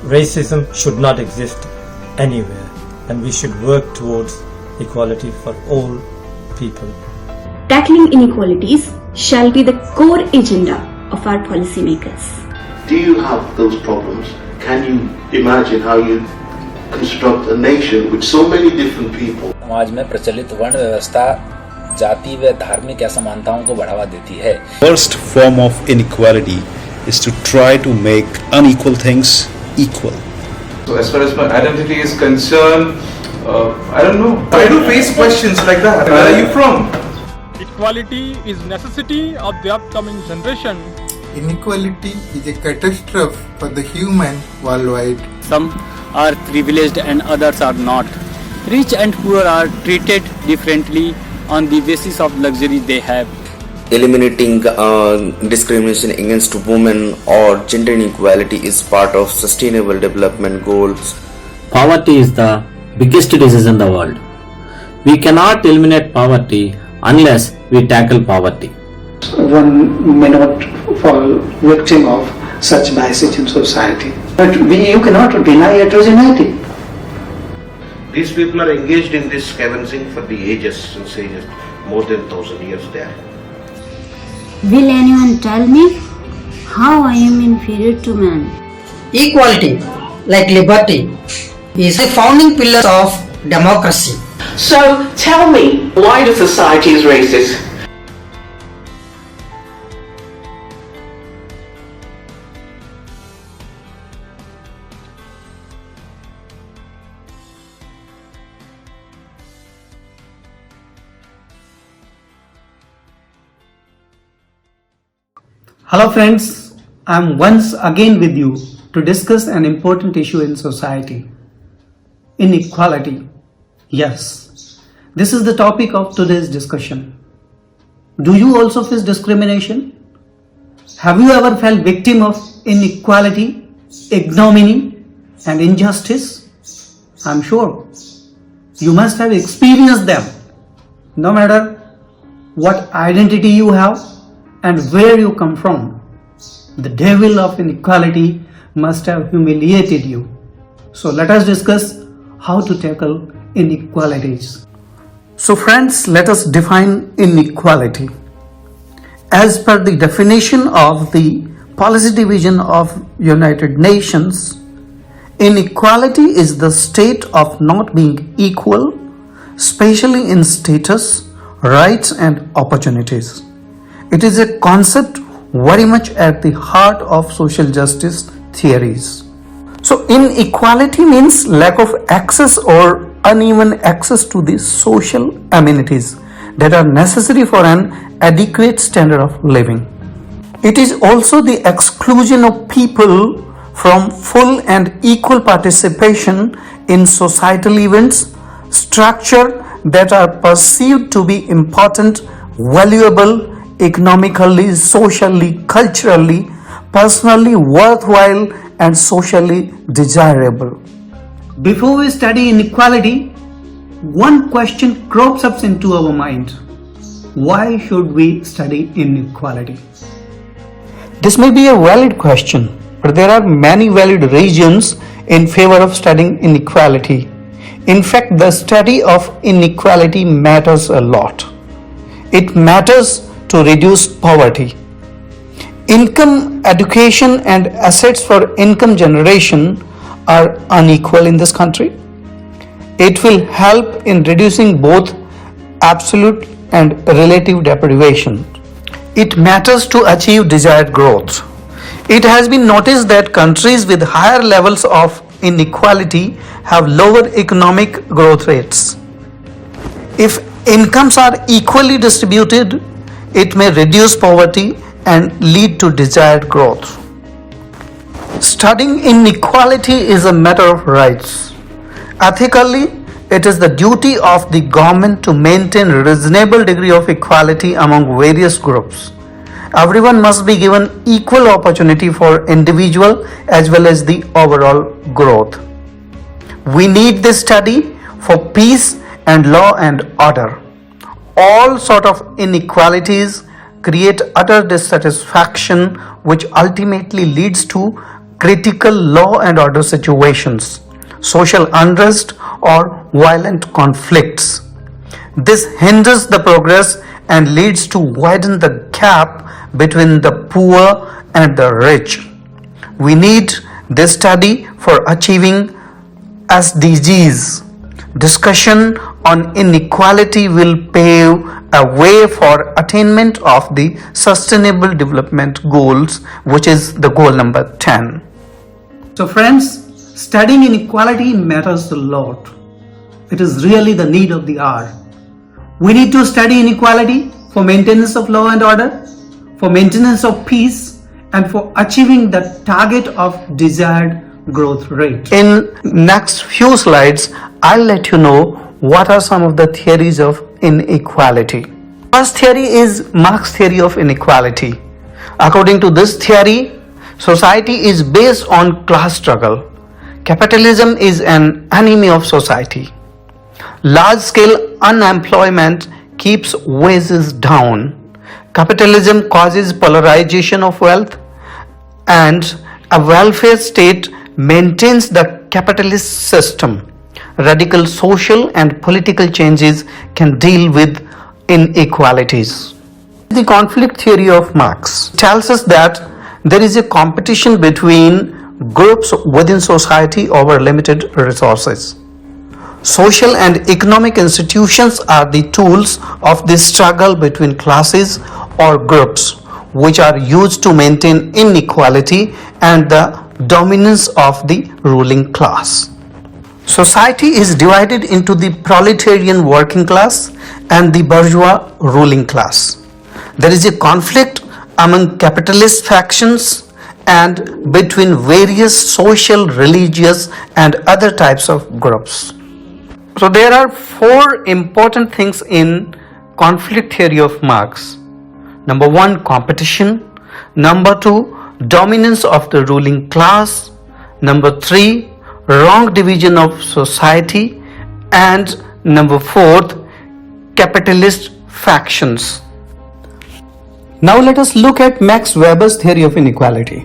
racism should not exist anywhere, and we should work towards equality for all people. Tackling inequalities shall be the core agenda of our policymakers. Do you have those problems? Can you imagine how you construct a nation with so many different people? समाज में प्रचलित वर्ण व्यवस्था जाति व धार्मिक असमानताओं को बढ़ावा देती है. First form of inequality is to try to make unequal things equal. So as far as my identity is concerned, I don't know. I do face questions like that. Where are you from? Equality is necessity of the upcoming generation. Inequality is a catastrophe for the human worldwide. Some are privileged and others are not. Rich and poor are treated differently on the basis of luxury they have. Eliminating discrimination against women or gender inequality is part of sustainable development goals. Poverty is the biggest disease in the world. We cannot eliminate poverty unless we tackle poverty. One may not fall victim of such biases in society. But you cannot deny heterogeneity. These people are engaged in this scavenging for the ages, since ages, more than 1,000 years there. Will anyone tell me how I am inferior to man? Equality, like liberty, is the founding pillar of democracy. So tell me, why the society is racist? Hello friends, I am once again with you to discuss an important issue in society. Inequality. Yes, this is the topic of today's discussion. Do you also face discrimination? Have you ever felt victim of inequality, ignominy and injustice? I am sure you must have experienced them. No matter what identity you have and where you come from, the devil of inequality must have humiliated you. So let us discuss how to tackle inequalities. So friends, let us define inequality. As per the definition of the Policy Division of United Nations, inequality is the state of not being equal, especially in status, rights and opportunities. It is a concept very much at the heart of social justice theories. So inequality means lack of access or uneven access to the social amenities that are necessary for an adequate standard of living. It is also the exclusion of people from full and equal participation in societal events, structure that are perceived to be important, valuable, economically, socially, culturally, personally worthwhile and socially desirable. Before we study inequality, one question crops up into our mind. Why should we study inequality? This may be a valid question, but there are many valid reasons in favor of studying inequality. In fact, the study of inequality matters a lot. It matters to reduce poverty. Income, education and assets for income generation are unequal in this country. It will help in reducing both absolute and relative deprivation. It matters to achieve desired growth. It has been noticed that countries with higher levels of inequality have lower economic growth rates. If incomes are equally distributed, it may reduce poverty and lead to desired growth. Studying inequality is a matter of rights. Ethically, it is the duty of the government to maintain a reasonable degree of equality among various groups. Everyone must be given equal opportunity for individual as well as the overall growth. We need this study for peace and law and order. All sort of inequalities create utter dissatisfaction, which ultimately leads to critical law and order situations, social unrest, or violent conflicts. This hinders the progress and leads to widen the gap between the poor and the rich. We need this study for achieving SDGs. Discussion on inequality will pave a way for attainment of the Sustainable Development Goals, which is the goal number 10. So friends, studying inequality matters a lot. It is really the need of the hour. We need to study inequality for maintenance of law and order, for maintenance of peace, and for achieving the target of desired growth rate. In next few slides, I'll let you know what are some of the theories of inequality. First theory is Marx theory of inequality. According to this theory, society is based on class struggle. Capitalism is an enemy of society. Large-scale unemployment keeps wages down. Capitalism causes polarization of wealth, and a welfare state maintains the capitalist system. Radical social and political changes can deal with inequalities. The conflict theory of Marx tells us that there is a competition between groups within society over limited resources. Social and economic institutions are the tools of this struggle between classes or groups, which are used to maintain inequality and the dominance of the ruling class. Society is divided into the proletarian working class and the bourgeois ruling class. There is a conflict among capitalist factions and between various social, religious, and other types of groups. So there are four important things in conflict theory of Marx. Number one, competition. Number two, dominance of the ruling class. Number three, wrong division of society. And number fourth, capitalist factions. Now let us look at Max Weber's theory of inequality.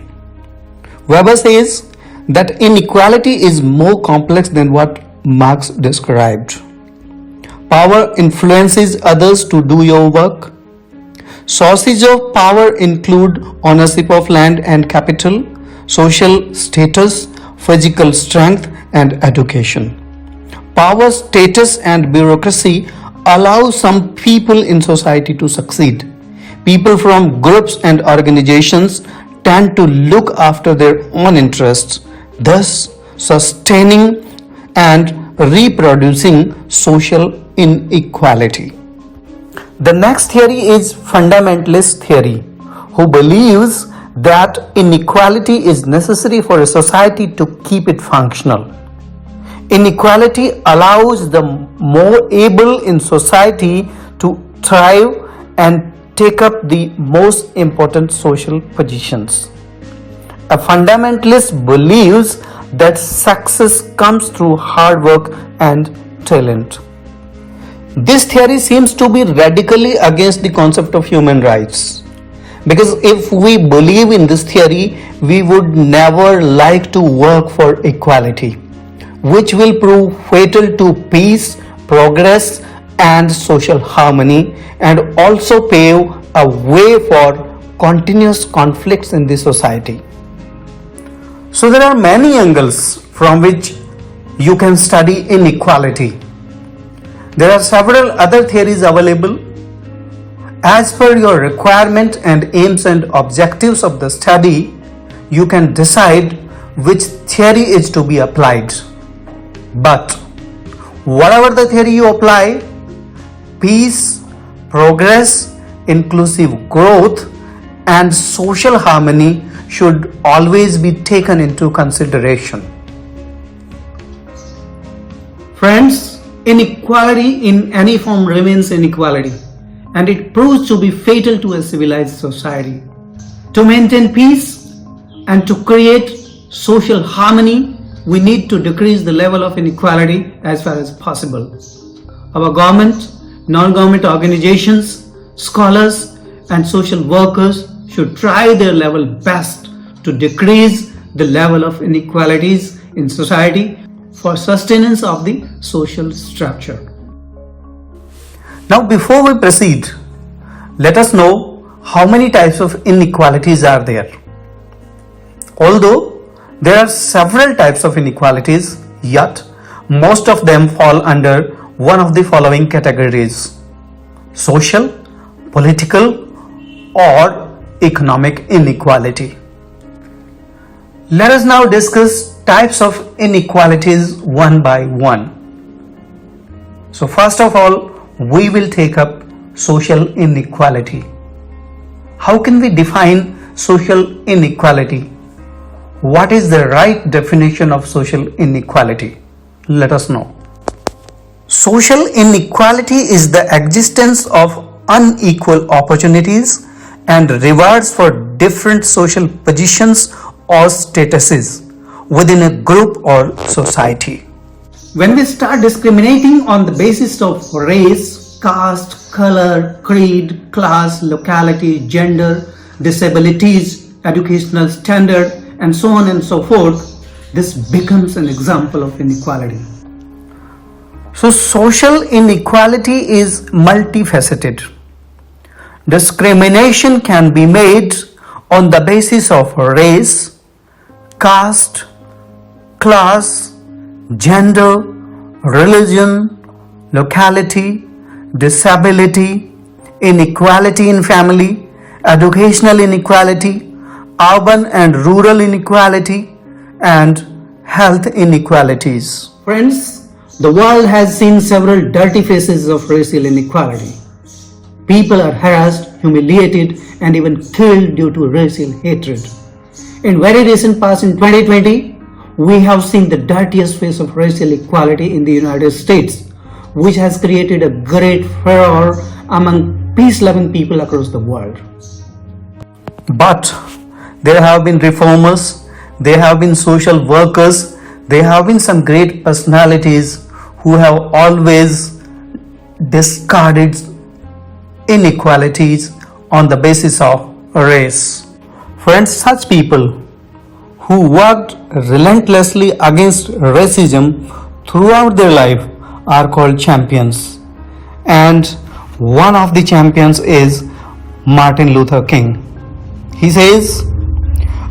Weber says that inequality is more complex than what Marx described. Power influences others to do your work. Sources of power include ownership of land and capital, social status, physical strength, and education. Power, status, and bureaucracy allow some people in society to succeed. People from groups and organizations tend to look after their own interests, thus sustaining and reproducing social inequality. The next theory is fundamentalist theory, who believes that inequality is necessary for a society to keep it functional. Inequality allows the more able in society to thrive and take up the most important social positions. A fundamentalist believes that success comes through hard work and talent. This theory seems to be radically against the concept of human rights, because if we believe in this theory, we would never like to work for equality, which will prove fatal to peace, progress, and social harmony, and also pave a way for continuous conflicts in the society. So there are many angles from which you can study inequality. There are several other theories available. As per your requirement and aims and objectives of the study, you can decide which theory is to be applied. But whatever the theory you apply, peace, progress, inclusive growth, and social harmony should always be taken into consideration. Friends, inequality in any form remains inequality, and it proves to be fatal to a civilized society. To maintain peace and to create social harmony, we need to decrease the level of inequality as far as possible. Our government, non-government organizations, scholars, and social workers should try their level best to decrease the level of inequalities in society for sustenance of the social structure. Now, before we proceed, let us know how many types of inequalities are there. Although there are several types of inequalities, yet most of them fall under one of the following categories: social, political, or economic inequality. Let us now discuss types of inequalities one by one. So first of all, we will take up social inequality. How can we define social inequality? What is the right definition of social inequality? Let us know. Social inequality is the existence of unequal opportunities and rewards for different social positions or statuses within a group or society. When we start discriminating on the basis of race, caste, color, creed, class, locality, gender, disabilities, educational standard, and so on and so forth, this becomes an example of inequality. So social inequality is multifaceted. Discrimination can be made on the basis of race, caste, class, gender, religion, locality, disability, inequality in family, educational inequality, urban and rural inequality, and health inequalities. Friends, the world has seen several dirty faces of racial inequality. People are harassed, humiliated, and even killed due to racial hatred. In very recent past, in 2020, we have seen the dirtiest face of racial equality in the United States, which has created a great furor among peace-loving people across the world. But there have been reformers, there have been social workers, there have been some great personalities who have always discarded inequalities on the basis of race. Friends, such people who worked relentlessly against racism throughout their life are called champions. And one of the champions is Martin Luther King. He says,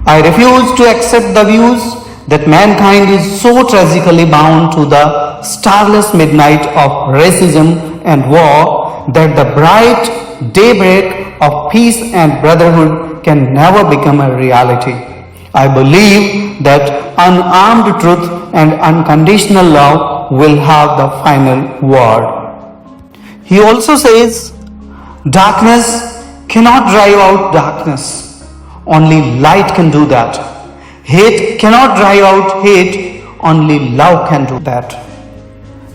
"I refuse to accept the views that mankind is so tragically bound to the starless midnight of racism and war that the bright daybreak of peace and brotherhood can never become a reality. I believe that unarmed truth and unconditional love will have the final word." He also says, "Darkness cannot drive out darkness. Only light can do that. Hate cannot drive out hate. Only love can do that."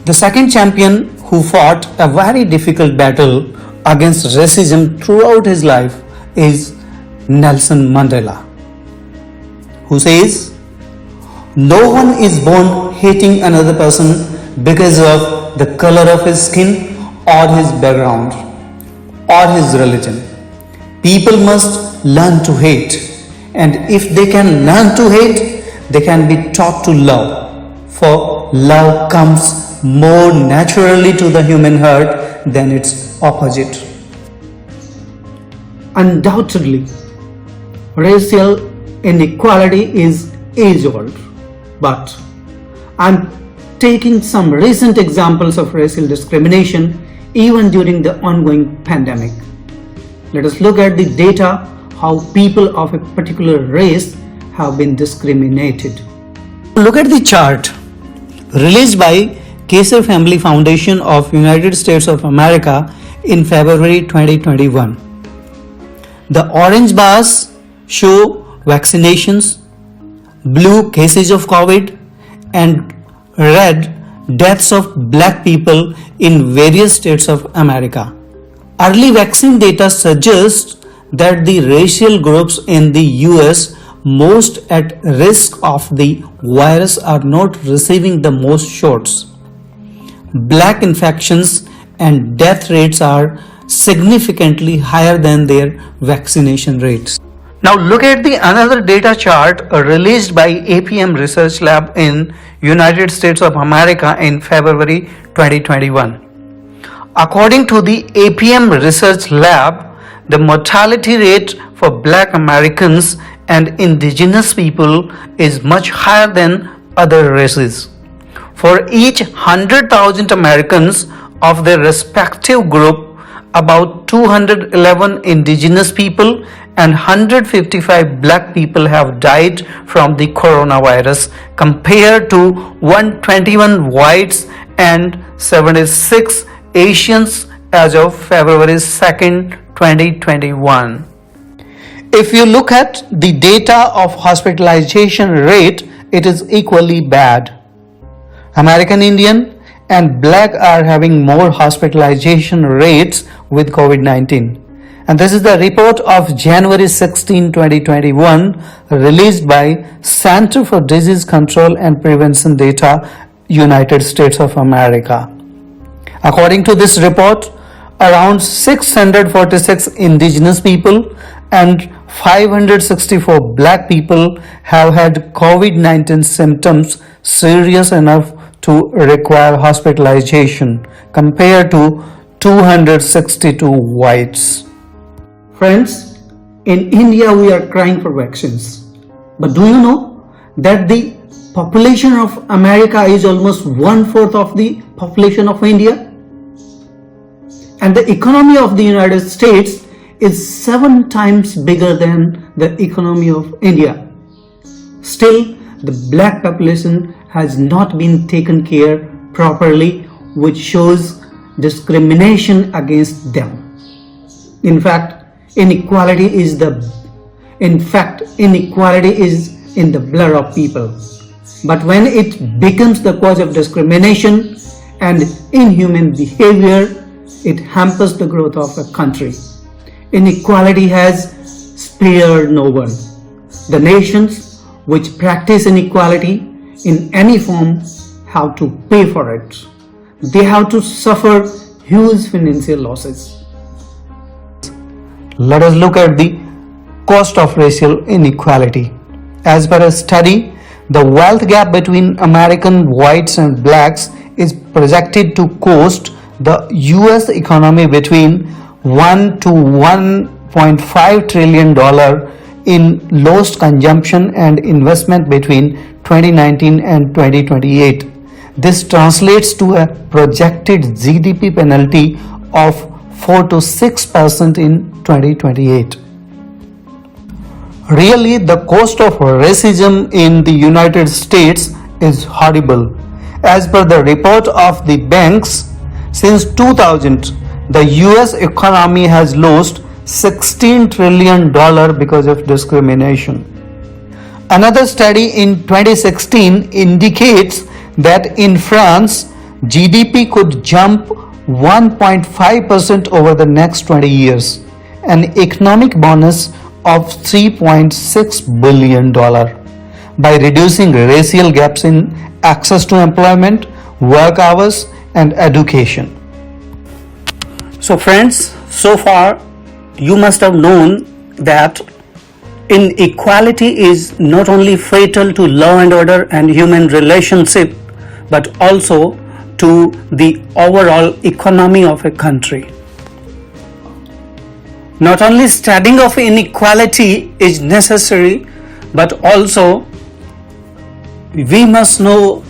The second champion who fought a very difficult battle against racism throughout his life is Nelson Mandela, who says, "No one is born hating another person because of the color of his skin or his background or his religion. People must learn to hate, and if they can learn to hate, they can be taught to love, for love comes more naturally to the human heart than its opposite." Undoubtedly, racial inequality is age-old, but I'm taking some recent examples of racial discrimination even during the ongoing pandemic. Let us look at the data how people of a particular race have been discriminated. Look at the chart released by Kaiser Family Foundation of United States of America in February 2021. The orange bars show vaccinations, blue cases of COVID, and red deaths of black people in various states of America. Early vaccine data suggests that the racial groups in the US most at risk of the virus are not receiving the most shots. Black infections and death rates are significantly higher than their vaccination rates. Now look at the another data chart released by APM Research Lab in United States of America in February 2021. According to the APM Research Lab, the mortality rate for Black Americans and indigenous people is much higher than other races. For each 100,000 Americans of their respective group, about 211 indigenous people and 155 black people have died from the coronavirus compared to 121 whites and 76 Asians as of February 2nd, 2021. If you look at the data of hospitalization rate, it is equally bad. American Indian and Black are having more hospitalization rates with COVID-19. And this is the report of January 16, 2021 released by Center for Disease Control and Prevention Data, United States of America. According to this report, around 646 indigenous people and 564 black people have had COVID-19 symptoms serious enough to require hospitalization compared to 262 whites. Friends, in India we are crying for vaccines. But do you know that the population of America is almost 1/4 of the population of India? And the economy of the United States is 7 times bigger than the economy of India. Still, the black population has not been taken care properly, which shows discrimination against them. In fact, inequality is in the blood of people. But when it becomes the cause of discrimination and inhuman behavior, it hampers the growth of a country. Inequality has spared no one. The nations which practice inequality in any form have to pay for it. They have to suffer huge financial losses. Let us look at the cost of racial inequality. As per a study, the wealth gap between American whites and blacks is projected to cost the US economy between $1 to $1.5 trillion in lost consumption and investment between 2019 and 2028. This translates to a projected GDP penalty of 4 to 6% in 2028. Really, the cost of racism in the United States is horrible. As per the report of the banks, since 2000, the US economy has lost $16 trillion because of discrimination. Another study in 2016 indicates that in France, GDP could jump 1.5% over the next 20 years, an economic bonus of $3.6 billion by reducing racial gaps in access to employment, work hours, and education. So friends, so far you must have known that inequality is not only fatal to law and order and human relationship, but also to the overall economy of a country. Not only studying of inequality is necessary, but also we must know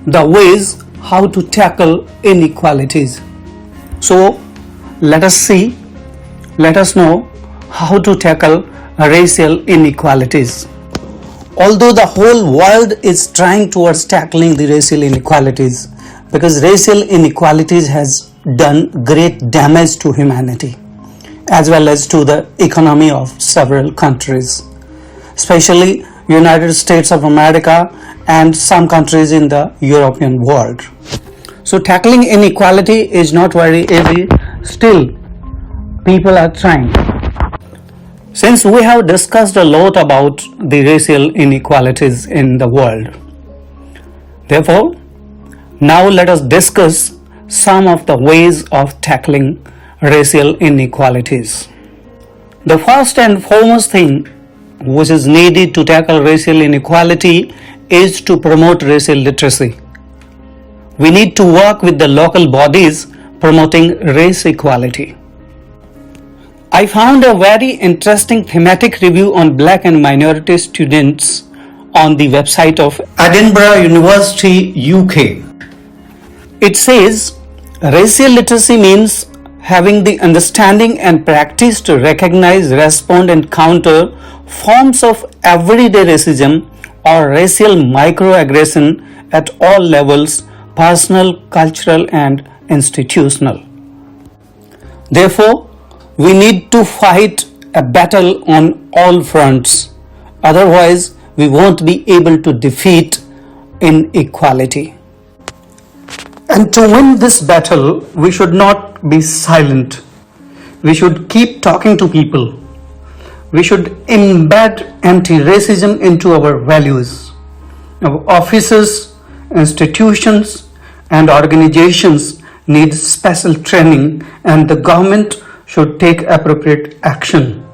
the ways how to tackle inequalities. So let us know how to tackle racial inequalities. Although the whole world is trying towards tackling the racial inequalities, because racial inequalities has done great damage to humanity as well as to the economy of several countries, especially United States of America and some countries in the European world. So tackling inequality is not very easy. Still, people are trying. Since we have discussed a lot about the racial inequalities in the world, therefore, now let us discuss some of the ways of tackling racial inequalities. The first and foremost thing which is needed to tackle racial inequality is to promote racial literacy. We need to work with the local bodies promoting race equality. I found a very interesting thematic review on black and minority students on the website of Edinburgh University, UK. It says, racial literacy means having the understanding and practice to recognize, respond and counter forms of everyday racism or racial microaggression at all levels, personal, cultural and institutional. Therefore, we need to fight a battle on all fronts. Otherwise, we won't be able to defeat inequality. And to win this battle, we should not be silent. We should keep talking to people. We should embed anti-racism into our values. Our offices, institutions, and organizations need special training, and the government should take appropriate action.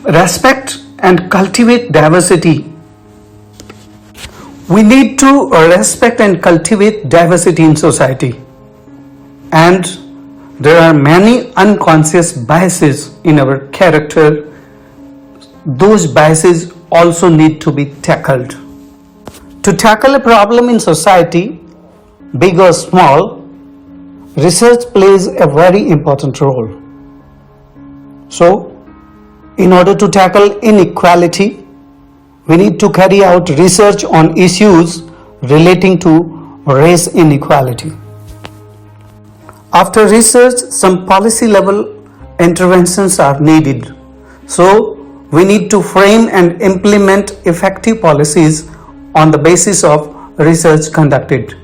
Respect and cultivate diversity. We need to respect and cultivate diversity in society. And there are many unconscious biases in our character. Those biases also need to be tackled. To tackle a problem in society, big or small, research plays a very important role. So, in order to tackle inequality, we need to carry out research on issues relating to race inequality. After research, some policy level interventions are needed. So, we need to frame and implement effective policies on the basis of research conducted.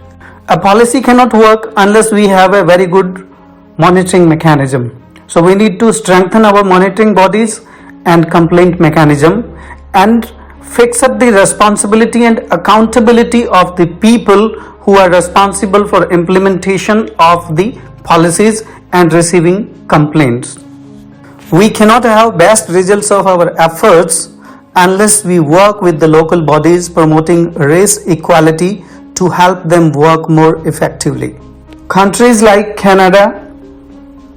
A policy cannot work unless we have a very good monitoring mechanism. So we need to strengthen our monitoring bodies and complaint mechanism and fix up the responsibility and accountability of the people who are responsible for implementation of the policies and receiving complaints. We cannot have best results of our efforts unless we work with the local bodies promoting race equality to help them work more effectively. Countries like Canada,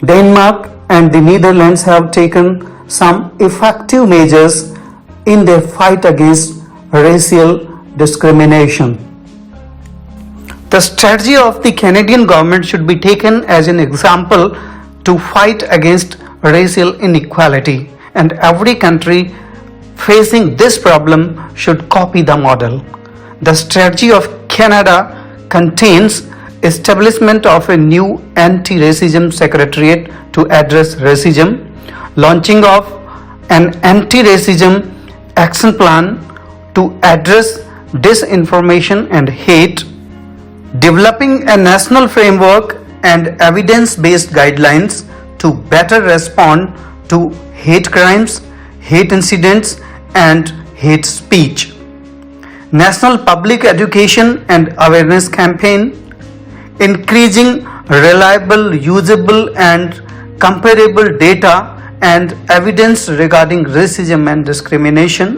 Denmark and the Netherlands have taken some effective measures in their fight against racial discrimination. The strategy of the Canadian government should be taken as an example to fight against racial inequality, and every country facing this problem should copy the model. The strategy of Canada contains establishment of a new anti-racism secretariat to address racism, launching of an anti-racism action plan to address disinformation and hate, developing a national framework and evidence-based guidelines to better respond to hate crimes, hate incidents and hate speech. National public education and awareness campaign, increasing reliable, usable and comparable data and evidence regarding racism and discrimination,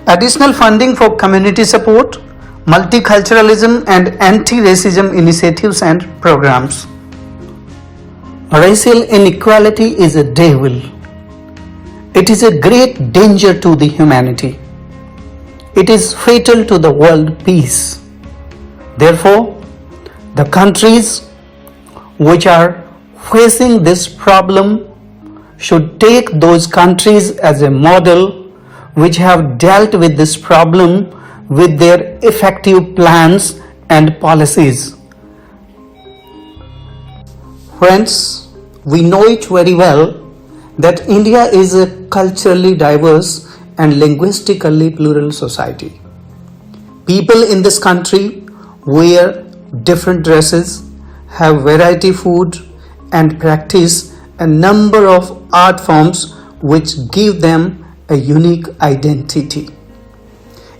additional funding for community support, multiculturalism and anti-racism initiatives and programs. Racial inequality is a devil. It is a great danger to the humanity. It is fatal to the world peace. Therefore, the countries which are facing this problem should take those countries as a model which have dealt with this problem with their effective plans and policies. Friends, we know it very well that India is a culturally diverse and linguistically plural society. People in this country wear different dresses, have variety food and practice a number of art forms which give them a unique identity.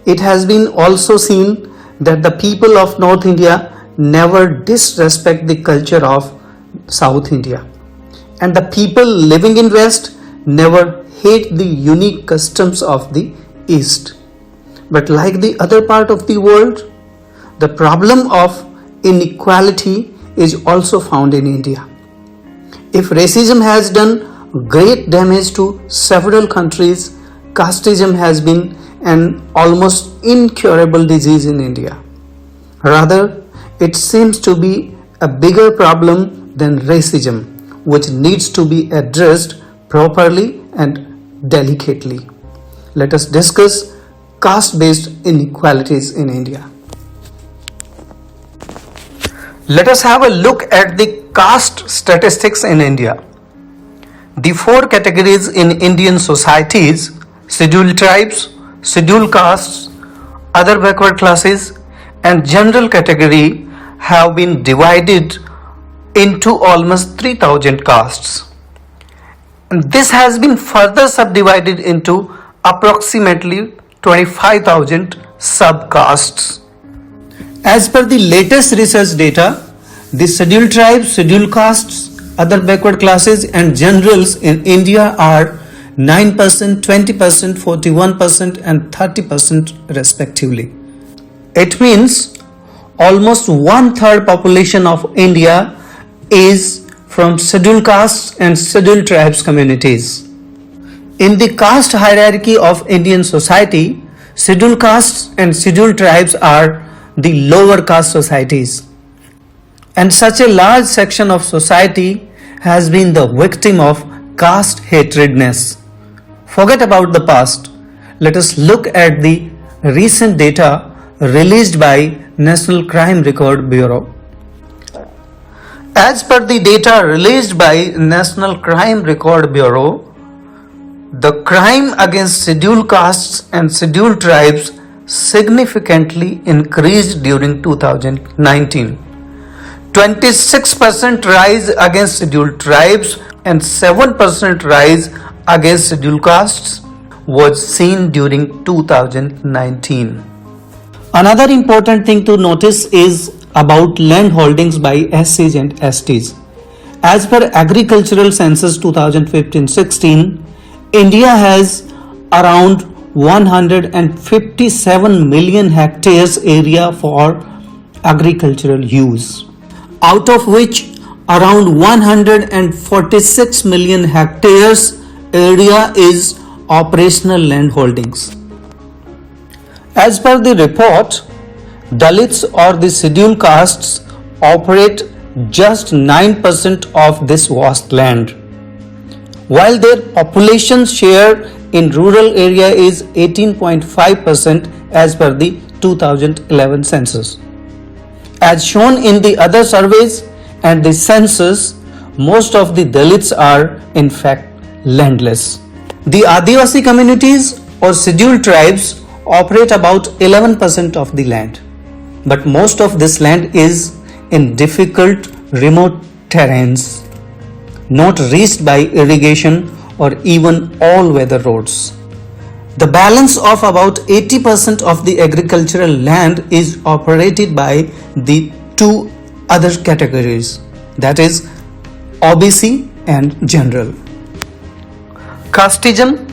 It has been also seen that the people of North India never disrespect the culture of South India, and the people living in West never hate the unique customs of the East. But like the other part of the world, the problem of inequality is also found in India. If racism has done great damage to several countries, casteism has been an almost incurable disease in India. Rather, it seems to be a bigger problem than racism, which needs to be addressed properly and delicately. Let us discuss caste-based inequalities in India. Let us have a look at the caste statistics in India. The four categories in Indian societies: scheduled tribes, scheduled castes, other backward classes, and general category have been divided into almost 3,000 castes. And this has been further subdivided into approximately 25,000 subcastes. As per the latest research data, the scheduled tribes, scheduled castes, other backward classes and generals in India are 9%, 20%, 41% and 30% respectively. It means almost 1/3 population of India is from scheduled castes and scheduled tribes communities. In the caste hierarchy of Indian society, scheduled castes and scheduled tribes are the lower caste societies. And such a large section of society has been the victim of caste hatredness. Forget about the past. Let us look at the recent data released by National Crime Record Bureau. As per the data released by National Crime Record Bureau, the crime against scheduled castes and scheduled tribes significantly increased during 2019. 26% rise against scheduled tribes and 7% rise against scheduled castes was seen during 2019. Another important thing to notice is about land holdings by SCs and STs. As per Agricultural Census 2015-16, India has around 157 million hectares area for agricultural use, out of which around 146 million hectares area is operational land holdings. As per the report, Dalits or the scheduled castes operate just 9% of this vast land, while their population share in rural area is 18.5% as per the 2011 census. As shown in the other surveys and the census, most of the Dalits are in fact landless. The Adivasi communities or scheduled tribes operate about 11% of the land, but most of this land is in difficult remote terrains, not reached by irrigation or even all-weather roads. The balance of about 80% of the agricultural land is operated by the two other categories, that is OBC and general. Casteism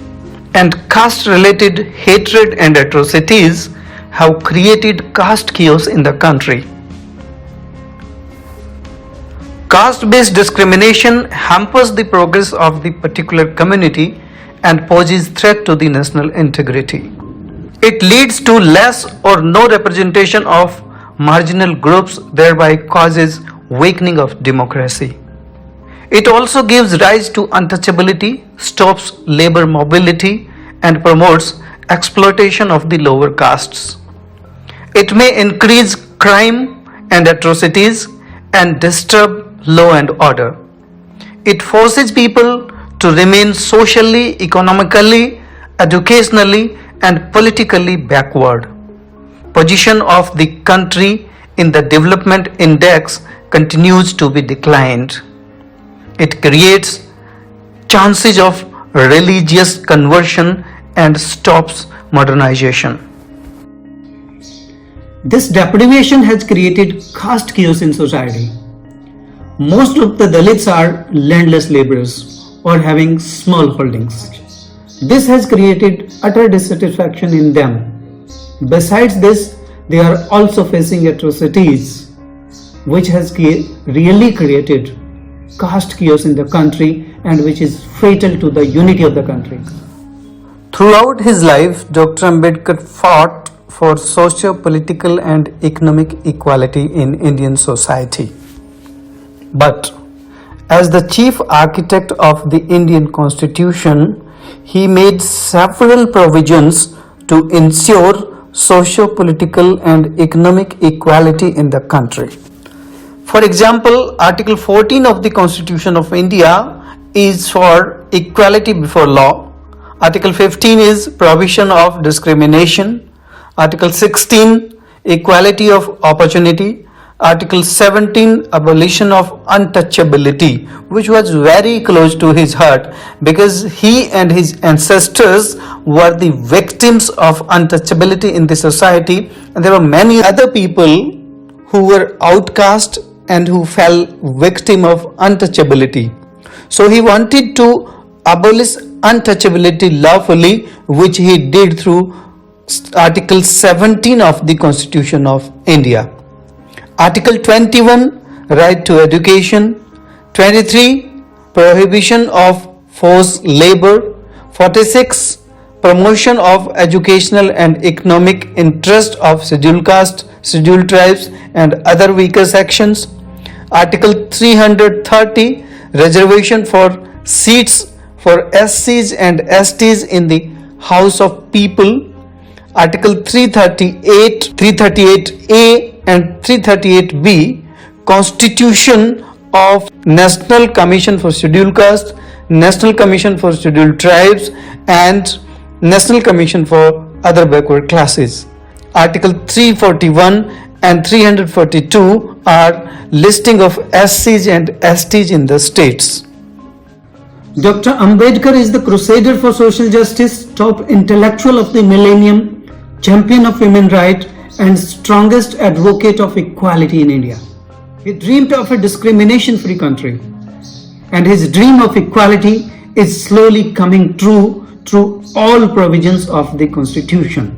and caste-related hatred and atrocities have created caste chaos in the country. Caste-based discrimination hampers the progress of the particular community and poses threat to the national integrity. It leads to less or no representation of marginal groups, thereby causes weakening of democracy. It also gives rise to untouchability, stops labor mobility, and promotes exploitation of the lower castes. It may increase crime and atrocities and disturb law and order. It forces people to remain socially, economically, educationally, and politically backward. Position of the country in the development index continues to be declined. It creates chances of religious conversion and stops modernization. This deprivation has created caste chaos in society. Most of the Dalits are landless laborers or having small holdings. This has created utter dissatisfaction in them. Besides this, they are also facing atrocities, which has really created caste chaos in the country and which is fatal to the unity of the country. Throughout his life, Dr. Ambedkar fought for socio-political and economic equality in Indian society. But as the chief architect of the Indian Constitution, he made several provisions to ensure socio-political and economic equality in the country. For example, Article 14 of the Constitution of India is for equality before law. Article 15 is prohibition of discrimination. Article 16, equality of opportunity. Article 17, abolition of untouchability, which was very close to his heart because he and his ancestors were the victims of untouchability in the society, and there were many other people who were outcast and who fell victim of untouchability. So he wanted to abolish untouchability lawfully, which he did through Article 17 of the Constitution of India. Article 21, right to education. 23, prohibition of forced labor. 46, promotion of educational and economic interest of scheduled caste, scheduled tribes and other weaker sections. Article 330, reservation for seats for SCs and STs in the House of People. Article 338A and 338B, Constitution of National Commission for Scheduled Caste, National Commission for Scheduled Tribes and National Commission for Other Backward Classes. Article 341 and 342 are listing of SCs and STs in the states. Dr. Ambedkar is the crusader for social justice, top intellectual of the millennium, champion of human rights and strongest advocate of equality in India. He dreamed of a discrimination-free country, and his dream of equality is slowly coming true through all provisions of the Constitution.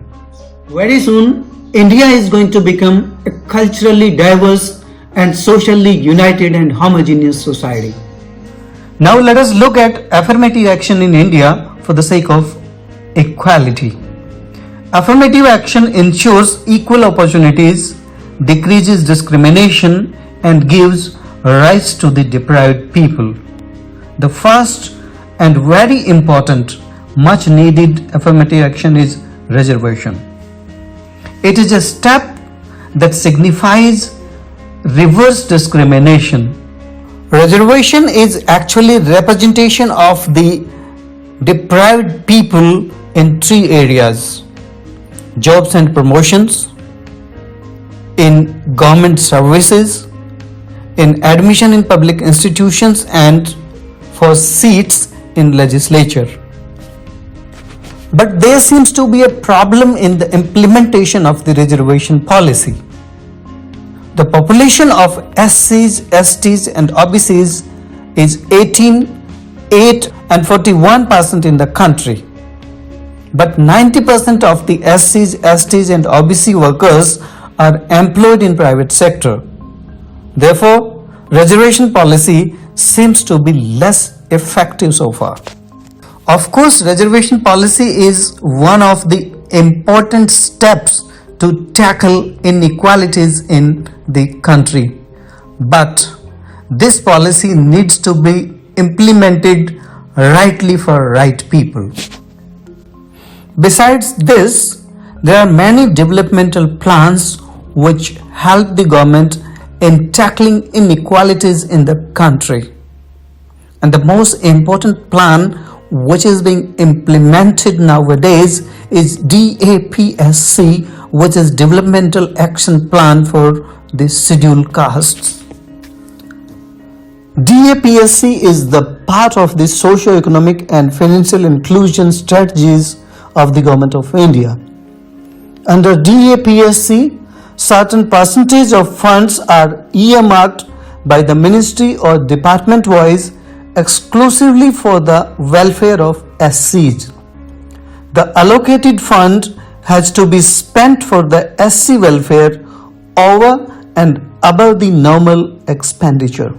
Very soon, India is going to become a culturally diverse and socially united and homogeneous society. Now let us look at affirmative action in India for the sake of equality. Affirmative action ensures equal opportunities, decreases discrimination and gives rights to the deprived people. The first and very important, much needed affirmative action is reservation. It is a step that signifies reverse discrimination. Reservation is actually representation of the deprived people in three areas: jobs and promotions, in government services, in admission in public institutions and for seats in legislature. But there seems to be a problem in the implementation of the reservation policy. The population of SCs, STs and OBCs is 18, 8 and 41% in the country. But 90% of the SCs, STs and OBC workers are employed in private sector. Therefore, reservation policy seems to be less effective so far. Of course, reservation policy is one of the important steps to tackle inequalities in the country. But this policy needs to be implemented rightly for right people. Besides this, there are many developmental plans which help the government in tackling inequalities in the country. And the most important plan which is being implemented nowadays is DAPSC, which is Developmental Action Plan for the Scheduled Castes. DAPSC is the part of the socio-economic and financial inclusion strategies of the Government of India. Under DAPSC, certain percentage of funds are earmarked by the ministry or department wise exclusively for the welfare of SCs. The allocated fund has to be spent for the SC welfare over and above the normal expenditure.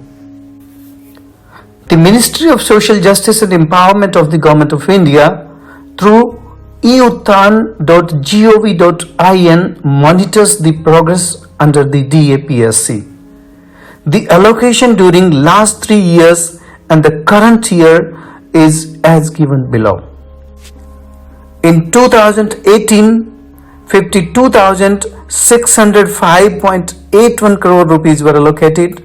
The Ministry of Social Justice and Empowerment of the Government of India through euthan.gov.in monitors the progress under the DAPSC. The allocation during last 3 years and the current year is as given below. In 2018, 52,605.81 crore rupees were allocated.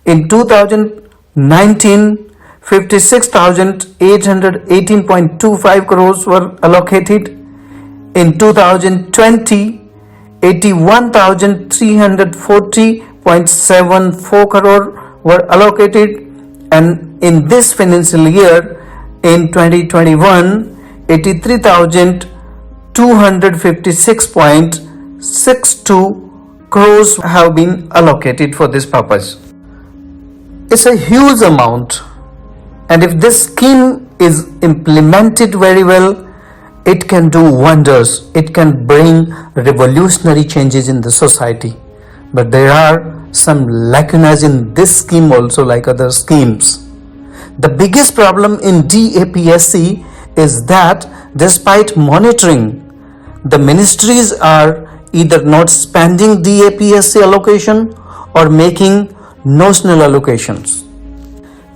In 2019, 56,818.25 crores were allocated. In 2020, 81,340.74 crore were allocated, and in this financial year, in 2021, 83,256.62 crores have been allocated for this purpose. It's a huge amount, and if this scheme is implemented very well, it can do wonders. It can bring revolutionary changes in the society. But there are some lacunas in this scheme also, like other schemes. The biggest problem in DAPSC is that despite monitoring, the ministries are either not spending DAPSC allocation or making notional allocations.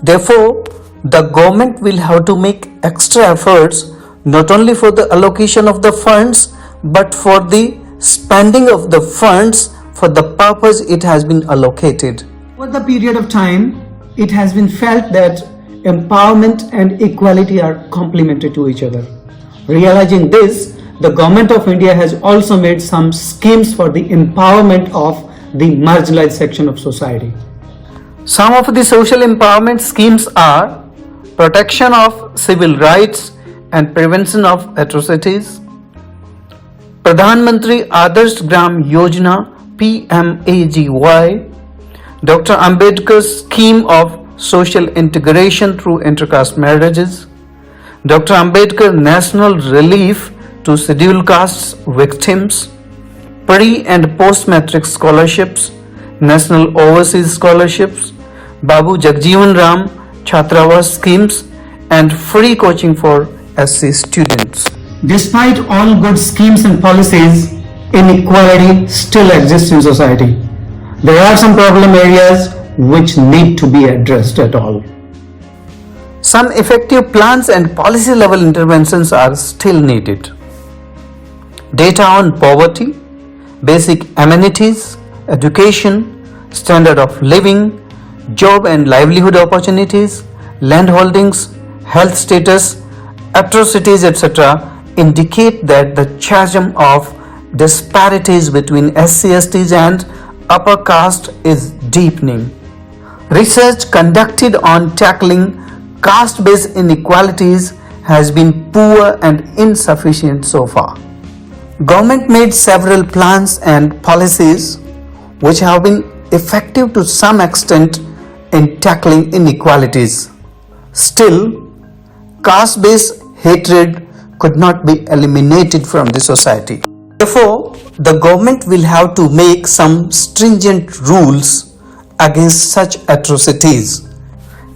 Therefore, the government will have to make extra efforts not only for the allocation of the funds but for the spending of the funds for the purpose it has been allocated. Over the period of time, it has been felt that empowerment and equality are complementary to each other. Realizing this, the Government of India has also made some schemes for the empowerment of the marginalized section of society. Some of the social empowerment schemes are protection of civil rights and prevention of atrocities, Pradhan Mantri Adarsh Gram Yojana PMAGY, Dr. Ambedkar's scheme of social integration through intercaste marriages, Dr. Ambedkar National Relief to Scheduled Castes Victims, Pre- and Post-Matric Scholarships, National Overseas Scholarships, Babu Jagjeevan Ram Chhatrawas schemes, and free coaching for SC students. Despite all good schemes and policies, inequality still exists in society. There are some problem areas which need to be addressed at all. Some effective plans and policy level interventions are still needed. Data on poverty, basic amenities, education, standard of living, job and livelihood opportunities, land holdings, health status, atrocities, etc. indicate that the chasm of disparities between SC/STs and upper caste is deepening. Research conducted on tackling caste-based inequalities has been poor and insufficient so far. Government made several plans and policies which have been effective to some extent in tackling inequalities. Still, caste-based hatred could not be eliminated from the society. Therefore, the government will have to make some stringent rules against such atrocities.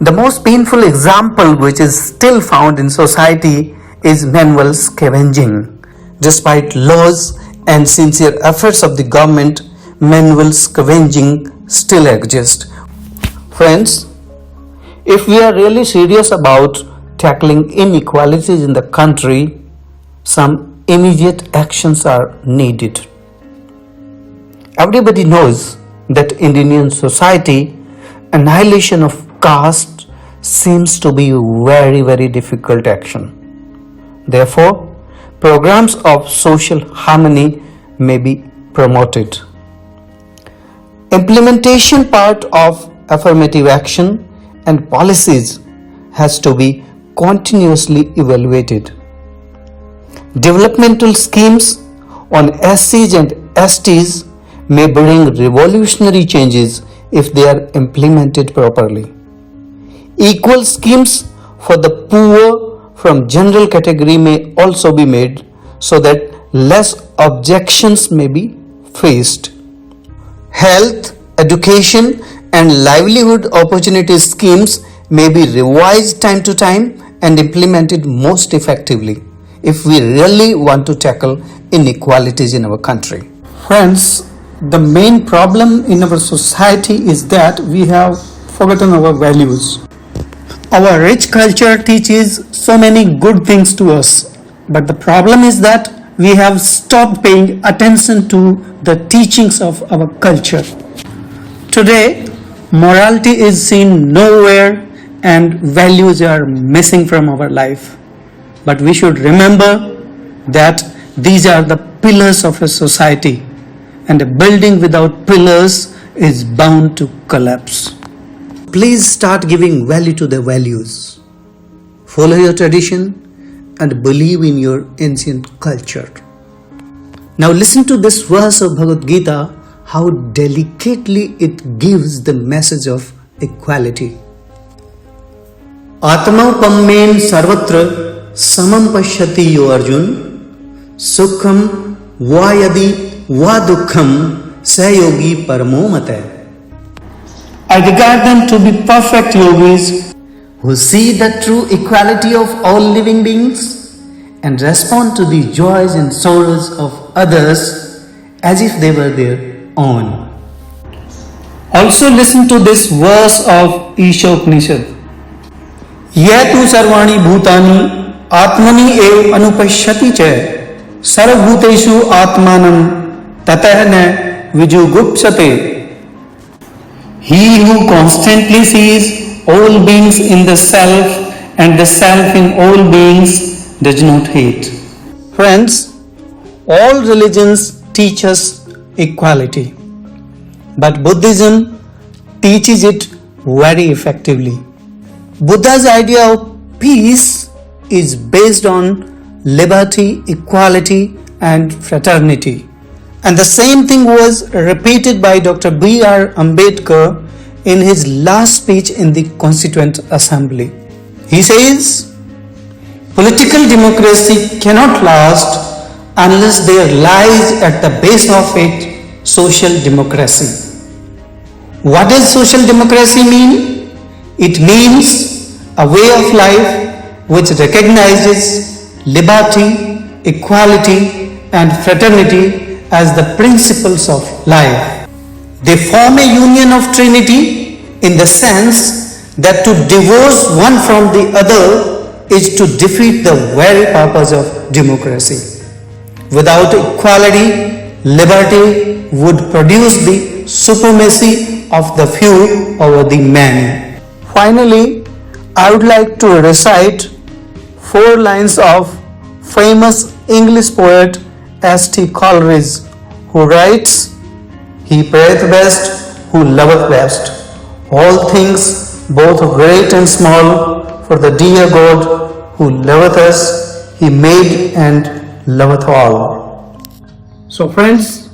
The most painful example which is still found in society is manual scavenging. Despite laws and sincere efforts of the government, manual scavenging still exists. Friends, if we are really serious about tackling inequalities in the country, some immediate actions are needed. Everybody knows that in Indian society, annihilation of caste seems to be a very difficult action. Therefore, programs of social harmony may be promoted. Implementation part of affirmative action and policies has to be continuously evaluated. Developmental schemes on SCs and STs may bring revolutionary changes if they are implemented properly. Equal schemes for the poor, from general category may also be made so that less objections may be faced. Health, education and livelihood opportunity schemes may be revised time to time and implemented most effectively if we really want to tackle inequalities in our country. Friends, the main problem in our society is that we have forgotten our values. Our rich culture teaches so many good things to us, but the problem is that we have stopped paying attention to the teachings of our culture. Today, morality is seen nowhere and values are missing from our life. But we should remember that these are the pillars of a society, and a building without pillars is bound to collapse. Please start giving value to the values. Follow your tradition and believe in your ancient culture. Now listen to this verse of Bhagavad Gita, how delicately it gives the message of equality. Atmaupammen sarvatra samam pashyati yo Arjun, sukham vayadi vadukham sayogi paramo mate. I regard them to be perfect yogis who see the true equality of all living beings and respond to the joys and sorrows of others as if they were their own. Also listen to this verse of Isha Upanishad. Yetu sarvani bhutani atmani ev anupashyati cha sarvbhuteshu atmanam tatahna vijugupsate. He who constantly sees all beings in the self and the self in all beings does not hate. Friends, all religions teach us equality, but Buddhism teaches it very effectively. Buddha's idea of peace is based on liberty, equality and fraternity. And the same thing was repeated by Dr. B.R. Ambedkar in his last speech in the Constituent Assembly. He says, political democracy cannot last unless there lies at the base of it social democracy. What does social democracy mean? It means a way of life which recognizes liberty, equality and fraternity as the principles of life. They form a union of Trinity in the sense that to divorce one from the other is to defeat the very purpose of democracy. Without equality, liberty would produce the supremacy of the few over the many. Finally, I would like to recite 4 lines of famous English poet S.T. Coleridge, who writes, "He prayeth best who loveth best, all things both great and small, for the dear God who loveth us, He made and loveth all." So friends,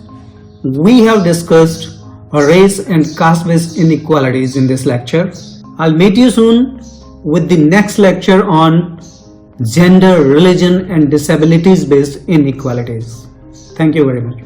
we have discussed race and caste-based inequalities in this lecture. I'll meet you soon with the next lecture on gender, religion and disabilities-based inequalities. Thank you very much.